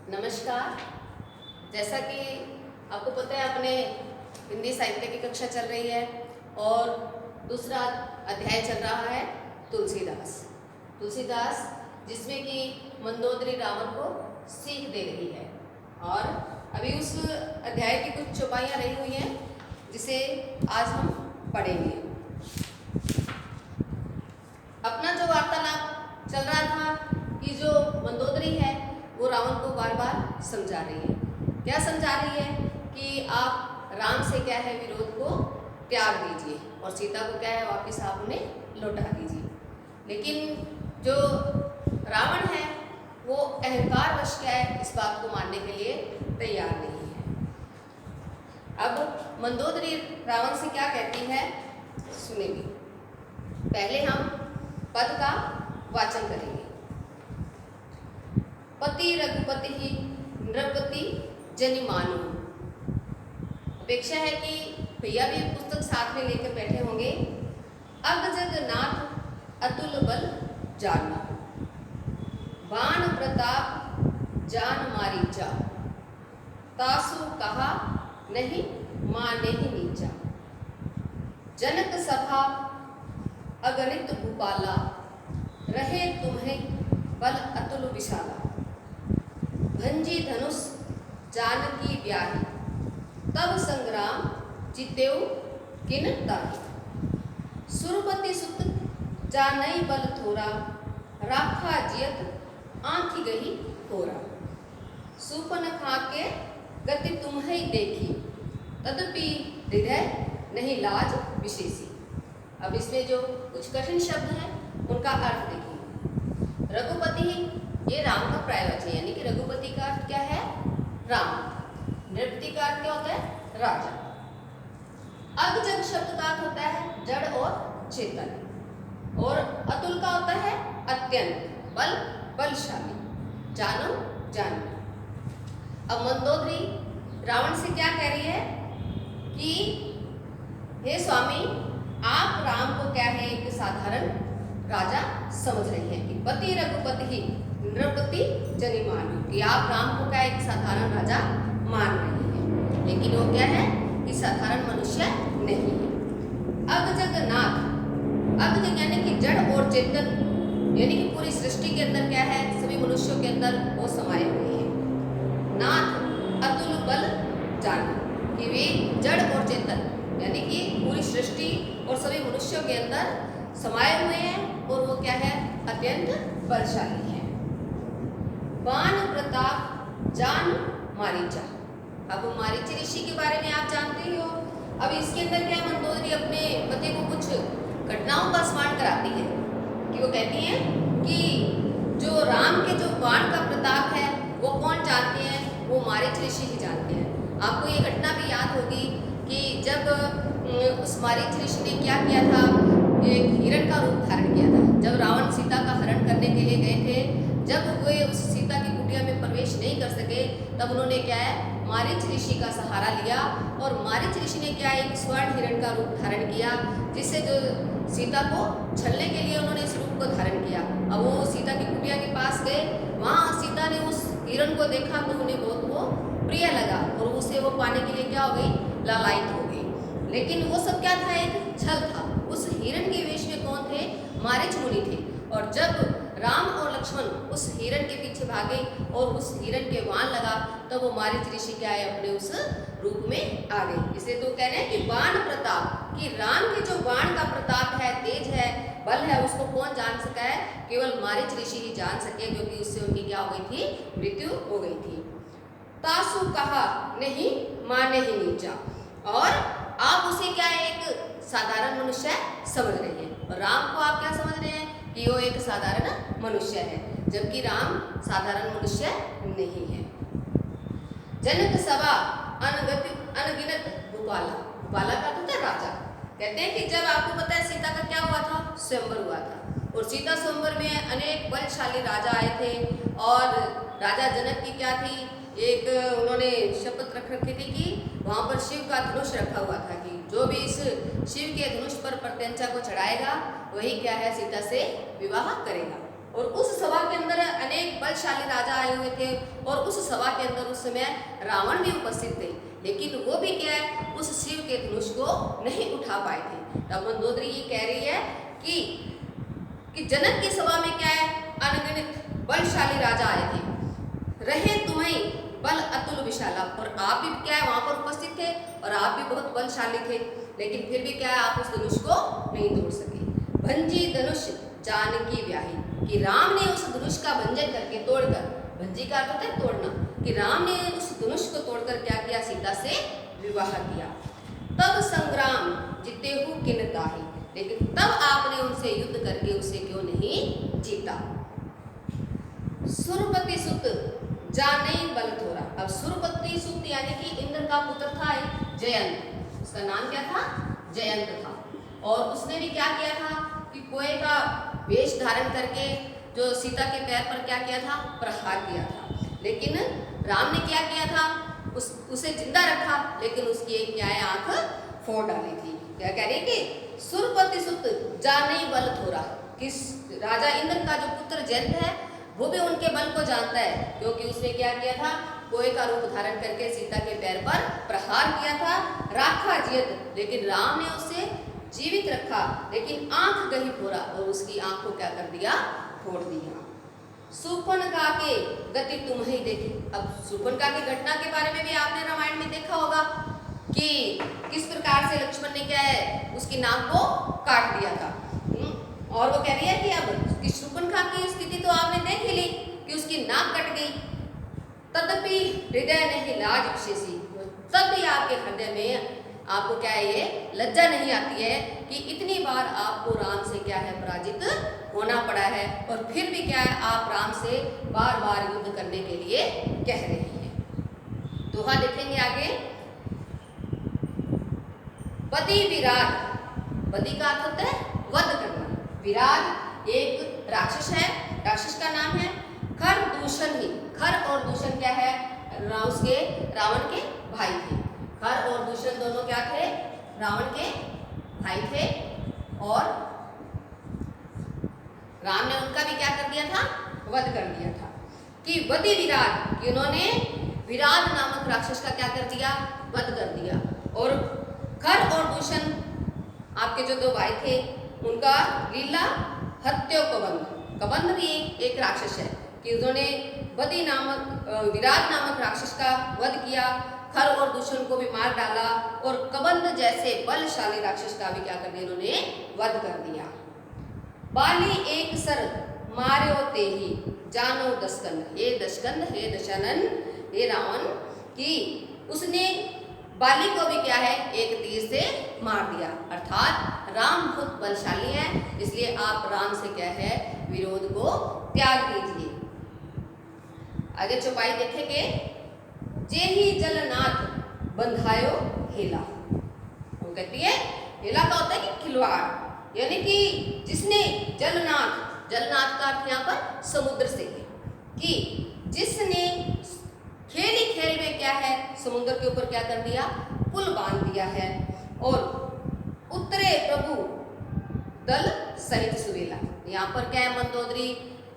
नमस्कार। जैसा कि आपको पता है अपने हिंदी साहित्य की कक्षा चल रही है और दूसरा अध्याय चल रहा है तुलसीदास जिसमें कि मंदोदरी रावण को सीख दे रही है और अभी उस अध्याय की कुछ चौपाइयाँ रही हुई हैं जिसे आज हम पढ़ेंगे। अपना जो वार्तालाप चल रहा था कि जो मंदोदरी है वो रावण को बार बार समझा रही है। क्या समझा रही है कि आप राम से क्या है विरोध को त्याग दीजिए और सीता को क्या है वापस आप उन्हें लौटा दीजिए। लेकिन जो रावण है वो अहंकारवश क्या है इस बात को मानने के लिए तैयार नहीं है। अब मंदोदरी रावण से क्या कहती है सुनेंगे। पहले हम पद का वाचन करेंगे। पति रघुपति ही नृपति जनिमानु। अपेक्षा है कि भैया भी पुस्तक साथ में लेकर बैठे होंगे। अग जगन्नाथ अतुल बल जाना, बाण प्रताप जान मारीचा, तासु कहा नहीं माने ही नीचा। जनक सभा अगणित भूपाला, रहे तुम्हें बल अतुल विशाला। भंजी धनुष जानकी ब्याही, तब संग्राम जितेऊ किन ताही। सुरपति सुत जानई बल थोरा, राखा जियत आँखी गही होरा। सूपनखा के गति तुम्हें देखी, तदपि हृदय नहीं लाज विशेषी। अब इसमें जो कुछ कठिन शब्द हैं उनका अर्थ देखिए। रघुपति ये राम का पर्यायवाची है, यानी कि रघुपति का अर्थ क्या है राम। नृपति का अर्थ क्या होता है राजा। अगजग शब्द का अर्थ होता है जड़ और चेतन और अतुल का होता है अत्यंत बल बलशाली। जानो जानो। अब मंदोदरी रावण से क्या कह रही है कि हे स्वामी आप राम को क्या है एक साधारण राजा समझ रही हैं कि पति रघुपति ही नृपति जनिमानु, कि आप राम को क्या एक साधारण राजा मान रही हैं, लेकिन वो क्या है कि साधारण मनुष्य नहीं है। अग जगन्नाथ, अग जग यानी कि जड़ और चेतन, यानी कि पूरी सृष्टि के अंदर क्या है सभी मनुष्यों के अंदर वो समाये हुए हैं। नाथ अतुल बल जाना, कि वे जड़ और चेतन यानी कि पूरी सृष्टि और सभी मनुष्यों के अंदर समाये हुए हैं और वो क्या है अत्यंत बलशाली है। बाण प्रताप जान मारीचा। अब मारीच ऋषि के बारे में आप जानते ही हो। अब इसके अंदर क्या मंदोदरी अपने पति को कुछ घटनाओं का स्मरण कराती है कि वो कहती है कि जो राम के जो बाण का प्रताप है वो कौन जानते हैं, वो मारीच ऋषि ही जानते हैं। आपको ये घटना भी याद होगी कि जब उस मारीच ऋषि ने क्या किया था, एक हिरण का रूप धारण किया था। जब रावण सीता का हरण करने के लिए गए थे, जब वे उस सीता की कुटिया में प्रवेश नहीं कर सके, तब उन्होंने क्या है मारीच ऋषि का सहारा लिया और मारीच ऋषि ने क्या एक स्वर्ण हिरण का रूप धारण किया, जिससे जो सीता को छलने के लिए उन्होंने इस रूप को धारण किया। अब वो सीता की कुटिया के पास गए, वहाँ सीता ने उस हिरण को देखा तो उन्हें बहुत वो प्रिय लगा और उसे वो पाने के लिए क्या हो गई लालायित हो गई। लेकिन वो सब क्या था एक छल था। उस हिरण के वेश में कौन थे, मारीच मुनि थे। और जब राम और लक्ष्मण उस हिरण के पीछे भागे और उस हिरण के वाण लगा तब वो मारीच ऋषि क्या है अपने उस रूप में आ गए। इसे तो कह रहे हैं कि बाण प्रताप, कि राम के जो बाण का प्रताप है, तेज है, बल है, उसको कौन जान सका है, केवल मारीच ऋषि ही जान सके, क्योंकि उससे उनकी क्या हो गई थी मृत्यु हो गई थी। तासु कहा नहीं माने ही नीचा, और आप उसे क्या एक साधारण मनुष्य समझ रहे हैं और राम को आप क्या समझ रहे हैं कि वो एक साधारण मनुष्य है, जबकि राम साधारण मनुष्य नहीं है। जनक सभा अनगिनत भूपाला, भूपाला का तो राजा। कहते हैं कि जब आपको पता है सीता का क्या हुआ था, स्वयंवर हुआ था और सीता स्वयंवर में अनेक बलशाली राजा आए थे और राजा जनक की क्या थी एक उन्होंने शपथ रख रखी थी कि वहाँ पर शिव का धनुष रखा हुआ था कि जो भी इस शिव के धनुष पर प्रत्यंचा को चढ़ाएगा वही क्या है सीता से विवाह करेगा। और उस सभा के अंदर अनेक बलशाली राजा आए हुए थे और उस सभा के अंदर उस समय रावण भी उपस्थित थे, लेकिन वो भी क्या है उस शिव के धनुष को नहीं उठा पाए थे। तब मंदोदरी ये कह रही है कि जनक की सभा में क्या है अनगिनत बलशाली राजा आए थे, रहे तुम्हें बल अतुल विशाला, और आप भी क्या है वहां पर उपस्थित थे और आप भी बहुत बलशाली थे, लेकिन फिर भी क्या है आप उस धनुष को नहीं तोड़ सके। भंजी धनुष जानकी व्याही, कि राम ने उस धनुष का भंजन करके तोड़कर, भंजी का अर्थ होता है तोड़ना, कि राम ने उस धनुष को तोड़कर क्या किया सीता से विवाह किया। तब संग्राम जीतेहु किन ताहि, लेकिन तब आपने उनसे युद्ध करके उसे क्यों नहीं जीता। सुरपति सुत जाने बल थोरा, अब सुरपति सुत यानी कि इंद्र का पुत्र था जयंत, उसका नाम क्या था जयंत था, और उसने भी क्या किया था कि कोए का वेश धारण करके जो सीता के पैर पर क्या किया था प्रहार किया था, लेकिन राम ने क्या किया था उसे जिंदा रखा, लेकिन उसकी एक क्या है आंख फोड़ डाली थी। क्या कह रही कि सुरपति सुत जाने बल थोरा, किस राजा इंद्र का जो पुत्र जयंत है वो भी उनके बल को जानता है, क्योंकि उसने क्या किया था कोए का रूप धारण करके सीता के पैर पर प्रहार किया था। राखा जियत, लेकिन राम ने उसे जीवित रखा, लेकिन आंख गही फोड़ा और उसकी आंख को क्या कर दिया फोड़ दिया। सुपनका के गति तुम ही देखी, अब सुपनका की घटना के बारे में भी आपने रामायण में देखा होगा कि किस प्रकार से लक्ष्मण ने क्या है उसकी नाक को काट दिया था। और वो कह रही है कि अब कि शूर्पणखा की स्थिति तो आपने देख ही ली कि उसकी नाक कट गई, तदपि हृदय नहीं लाज विशेषी, तब भी आपके हृदय में आपको क्या है ये लज्जा नहीं आती है कि इतनी बार आपको राम से क्या है पराजित होना पड़ा है, और फिर भी क्या है आप राम से बार बार युद्ध करने के लिए कह रहे हैं। दोहा देखेंगे आगे। बदी विराट, बदी का अर्थ होता है वध करना, विराट एक राक्षस है, राक्षस का नाम है। खर दूषण ही, खर और दूषण क्या है उसके रावण के भाई थे, खर और दूषण दोनों क्या थे रावण के भाई थे, और राम ने उनका भी क्या कर दिया था वध कर दिया था। कि वधि विराट, कि उन्होंने विराट नामक राक्षस का क्या कर दिया वध कर दिया, और खर और दूषण आपके जो दो भाई थे उनका लीला हत्यो कबंध, कबंध भी एक राक्षस है कि उन्होंने बदी नामक विराट नामक राक्षस का वध किया, खर और दूषण को भी मार डाला, और कबंध जैसे बलशाली राक्षस का भी क्या कर दिया उन्होंने वध कर दिया। बाली एक सर मार्यो तेहि जानो दशकंध, हे दशकंध हे दशानन हे रावण, कि उसने बाली को भी क्या है एक तीर से मार दिया, अर्थात राम बहुत बलशाली है, इसलिए आप राम से क्या है विरोध को त्याग दीजिए। आगे चौपाई देखेंगे। जे ही जलनाथ बंधायो हेला, वो कहती है हेला का होता है कि खिलवाड़, यानी कि जिसने जलनाथ, जलनाथ का अर्थ यहाँ पर समुद्र से है, कि जिसने खेल ही खेल में क्या है समुद्र के ऊपर क्या कर दिया पुल बांध दिया है, और उतरे प्रभु दल सहित सुवेला। यहाँ पर क्या है मंदोदरी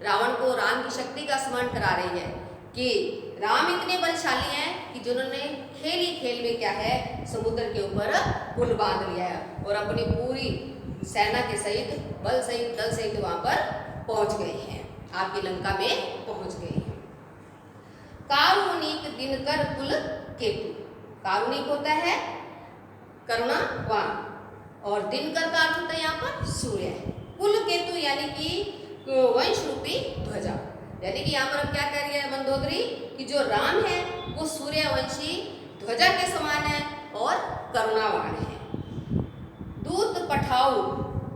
रावण को राम की शक्ति का स्मरण करा रही है कि राम इतने बलशाली हैं कि जिन्होंने खेल ही खेल में क्या है समुद्र के ऊपर पुल बांध लिया है, और अपनी पूरी सेना के सहित बल सहित दल सहित वहां पर पहुंच गए हैं, आपकी लंका में पहुंच गए हैं। कारुणिक दिनकर कुल केतु, कारुणिक होता है करुणावान, और दिनकर का अर्थ होता है यहाँ पर सूर्य, कुल केतु यानी कि वंश रूपी ध्वजा, यानी कि यहाँ पर हम क्या कह रही है मंदोदरी कि जो राम है वो सूर्यवंशी ध्वजा के समान है और करुणावान है। दूत पठाओ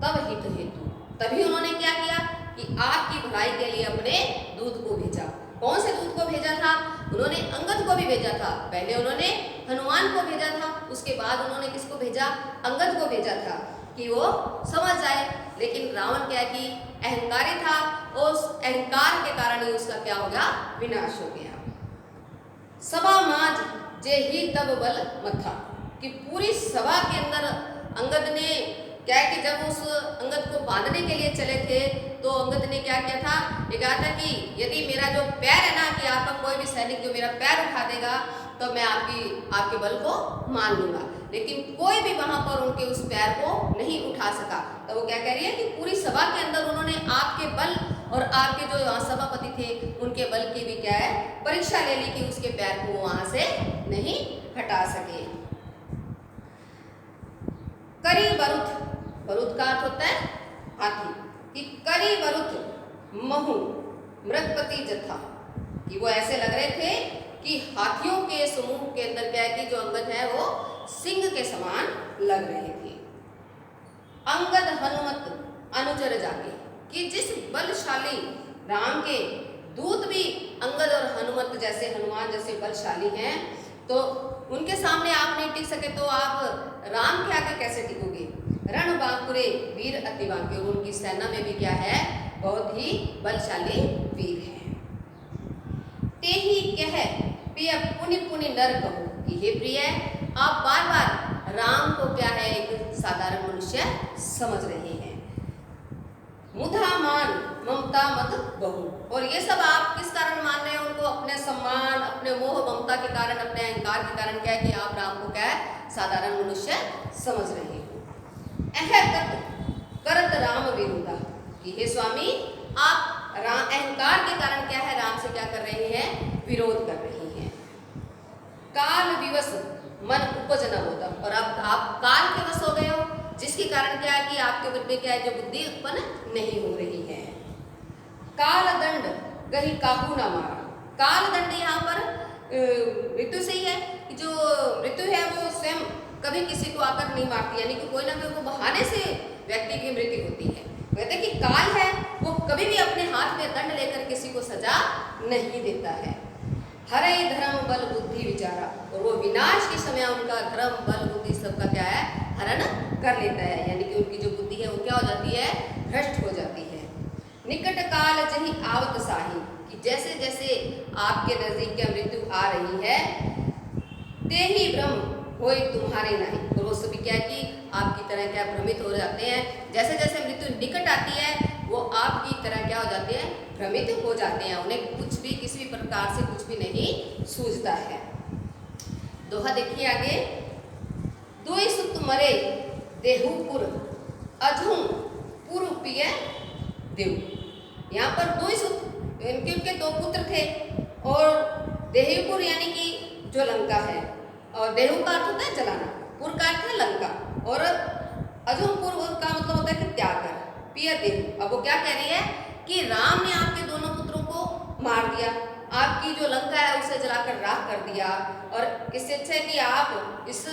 तब हित हेतु, तभी उन्होंने क्या किया कि आपकी भलाई के लिए अपने दूत को भेजा। कौन से दूत को भेजा था? उन्होंने अंगद को भी भेजा था, पहले उन्होंने हनुमान को भेजा था, उसके बाद उन्होंने किसको भेजा अंगद को भेजा था कि वो समझ जाए, लेकिन रावण क्या कि अहंकारी था, और उस अहंकार के कारण ही उसका क्या हो गया विनाश हो गया। सभा माज जे ही तब बल मथा, कि पूरी सभा के अंदर अंगद ने क्या है कि जब उस अंगद को बांधने के लिए चले थे तो अंगद ने क्या किया था, ये कहा था कि यदि मेरा जो पैर है ना, कि आपका कोई भी सैनिक जो मेरा पैर उठा देगा तो मैं आपके बल को मान लूंगा। लेकिन कोई भी वहां पर उनके उस पैर को नहीं उठा सका। तो वो क्या कह रही है कि पूरी सभा के अंदर उन्होंने आपके बल और आपके जो सभापति थे उनके बल की भी क्या है, परीक्षा ले ली कि उसके पैर को वहां से नहीं हटा सके। करी बरुथ, बरुथ का अर्थ होता है हाथी, कि करी बरुथ महु मृगपति जथा, कि वो ऐसे लग रहे थे कि हाथियों के समूह के अंदर क्या है कि जो अंगद है वो सिंह के समान लग रहे थे। अंगद हनुमत अनुचर जाके, कि जिस बलशाली राम के दूत भी अंगद और हनुमत जैसे, हनुमान जैसे बलशाली हैं, तो उनके सामने आप नहीं टिक सके तो आप राम के आगे कैसे टिकोगे। रण बांकुरे वीर अति बांके, उनकी सेना में भी क्या है, बहुत ही बलशाली वीर है। ते ही कह प्रिय पुनि पुनि नर कहो, कि हे प्रिय आप बार बार राम को क्या है, एक साधारण मनुष्य समझ रहे हैं। मुधा मान ममता मत बहु, और ये सब आप किस कारण मान रहे हैं उनको, अपने सम्मान, अपने मोह ममता के कारण, अपने अहंकार के कारण क्या है कि आप राम को क्या है, साधारण मनुष्य समझ रहे हैं। करत राम विरोधा, कि हे स्वामी आप अहंकार के कारण क्या है, राम से क्या कर रहे हैं, विरोध कर रहे हैं। काल विवश मन उपज न होता, और अब आप काल के वश हो गए हो, जिसके कारण क्या है कि आपके मन में क्या है, जो बुद्धि उत्पन्न नहीं हो रही है। काल दंड गही काहू ना मारा, काल दंड यहाँ पर ऋतु से ही है, कि जो ऋतु है वो स्वयं कभी किसी को आकर नहीं मारती, यानी कि कोई ना कोई बहाने से व्यक्ति की मृत्यु होती है। कहते हैं कि काल है वो कभी भी अपने हाथ में दंड लेकर किसी को सजा नहीं देता है। हरे धर्म बल बुद्धि विचारा, और वो विनाश के समय उनका धर्म बल बुद्धि सबका क्या है, हरण कर लेता है, यानी कि उनकी जो बुद्धि है वो क्या हो जाती है, भ्रष्ट हो जाती है। निकट काल जही आवत साही, कि जैसे जैसे आपके नजदीक क्या मृत्यु आ रही है, ते ही ब्रह्म होए तुम्हारे नहीं, और वो सभी क्या कि आपकी तरह क्या भ्रमित हो जाते हैं। जैसे जैसे मृत्यु निकट आती है वो आपकी तरह क्या हो जाते हैं, भ्रमित हो जाते हैं, उन्हें कुछ भी किसी भी प्रकार से कुछ भी नहीं सूझता है। दोहा देखिए आगे, दुई सुत मरे देहुपुर अधुं पुर पिय देव, यहाँ पर दुई सुत, उनके दो पुत्र थे, और देहुपुर यानी कि जो लंका है, और देहु का अर्थ होता है जलाना, पुर का अर्थ है लंका, और अजूमपुर का मतलब होता है कि त्याग कर, पिय देहु। अब वो क्या कह रही है कि राम ने आपके दोनों पुत्रों को मार दिया, आपकी जो लंका है उसे जलाकर राख कर दिया, और इससे अच्छा है कि आप इस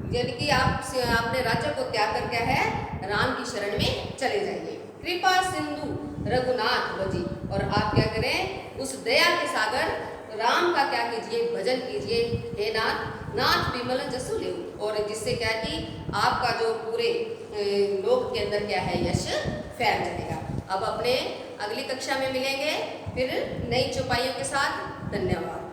यानी कि आप अपने राज्य को त्याग कर क्या है, राम की शरण में चले जाइए। कृपा सिंधु रघुनाथ बजी, और आप क्या करें, उस दया के सागर राम का क्या कीजिए, भजन कीजिए, हे नाथ नाथ विमल जसु लेऊ, और जिससे क्या कि आपका जो पूरे लोक के अंदर क्या है, यश फैल जाएगा। अब अपने अगली कक्षा में मिलेंगे फिर नई चौपाइयों के साथ। धन्यवाद।